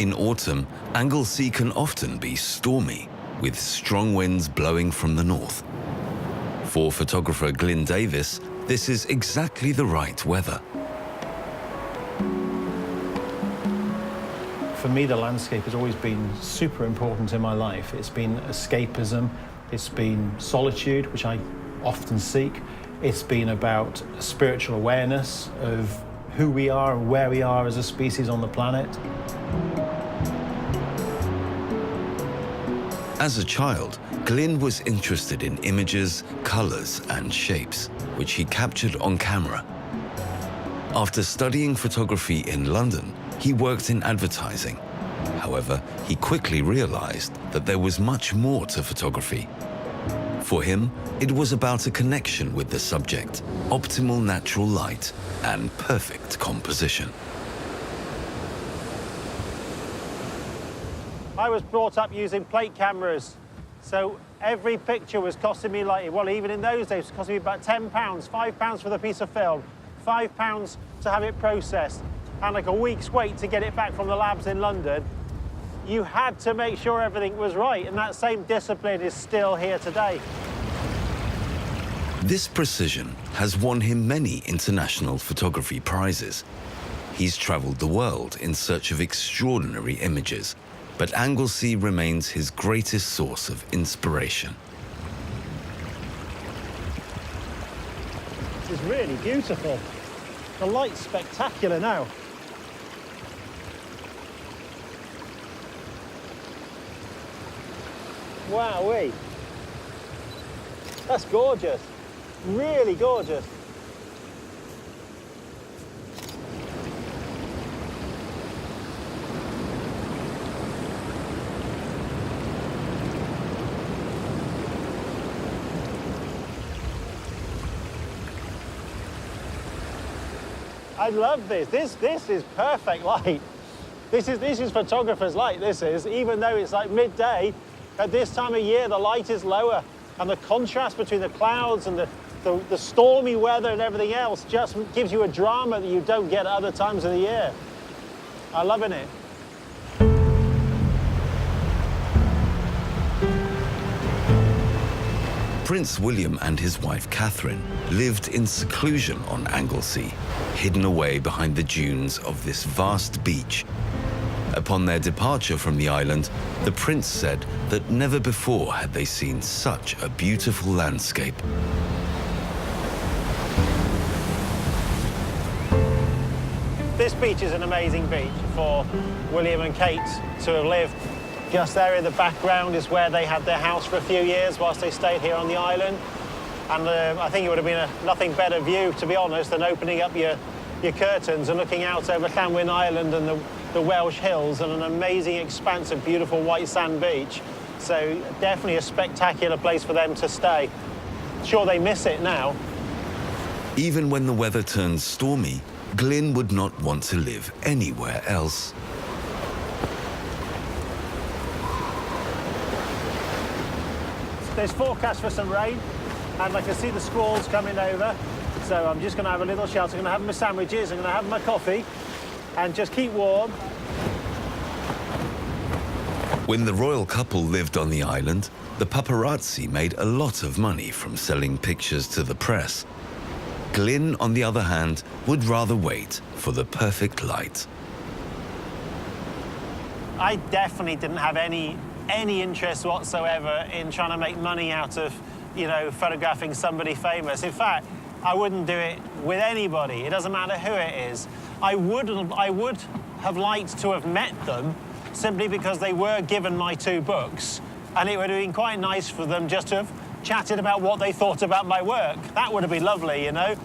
In autumn, Anglesey can often be stormy, with strong winds blowing from the north. For photographer Glyn Davies, this is exactly the right weather. For me, the landscape has always been super important in my life. It's been escapism, it's been solitude, which I often seek. It's been about spiritual awareness of who we are and where we are as a species on the planet. As a child, Glyn was interested in images, colours and shapes, which he captured on camera. After studying photography in London, he worked in advertising. However, he quickly realised that there was much more to photography. For him, it was about a connection with the subject, optimal natural light and perfect composition. I was brought up using plate cameras, so every picture was costing me, like, well, even in those days, it was costing me about £10, £5 for the piece of film, £5 to have it processed, and like a week's wait to get it back from the labs in London. You had to make sure everything was right, and that same discipline is still here today. This precision has won him many international photography prizes. He's travelled the world in search of extraordinary images, but Anglesey remains his greatest source of inspiration. This is really beautiful. The light's spectacular now. Wowee. That's gorgeous. Really gorgeous. I love this. This is perfect light. This is photographer's light, this is. Even though it's like midday, at this time of year, the light is lower. And the contrast between the clouds and the stormy weather and everything else just gives you a drama that you don't get at other times of the year. I'm loving it. Prince William and his wife Catherine lived in seclusion on Anglesey, hidden away behind the dunes of this vast beach. Upon their departure from the island, the prince said that never before had they seen such a beautiful landscape. This beach is an amazing beach for William and Kate to have lived. Just there in the background is where they had their house for a few years whilst they stayed here on the island. And I think it would have been a nothing better view, to be honest, than opening up your curtains and looking out over Llanwyn Island and the Welsh hills and an amazing expanse of beautiful white sand beach. So definitely a spectacular place for them to stay. Sure, they miss it now. Even when the weather turns stormy, Glyn would not want to live anywhere else. There's forecast for some rain, and I can see the squalls coming over. So I'm just going to have a little shelter. I'm going to have my sandwiches, I'm going to have my coffee, and just keep warm. When the royal couple lived on the island, the paparazzi made a lot of money from selling pictures to the press. Glyn, on the other hand, would rather wait for the perfect light. I definitely didn't have any interest whatsoever in trying to make money out of, you know, photographing somebody famous. In fact, I wouldn't do it with anybody. It doesn't matter who it is. I would have liked to have met them simply because they were given my 2 books, and it would have been quite nice for them just to have chatted about what they thought about my work. That would have been lovely, you know.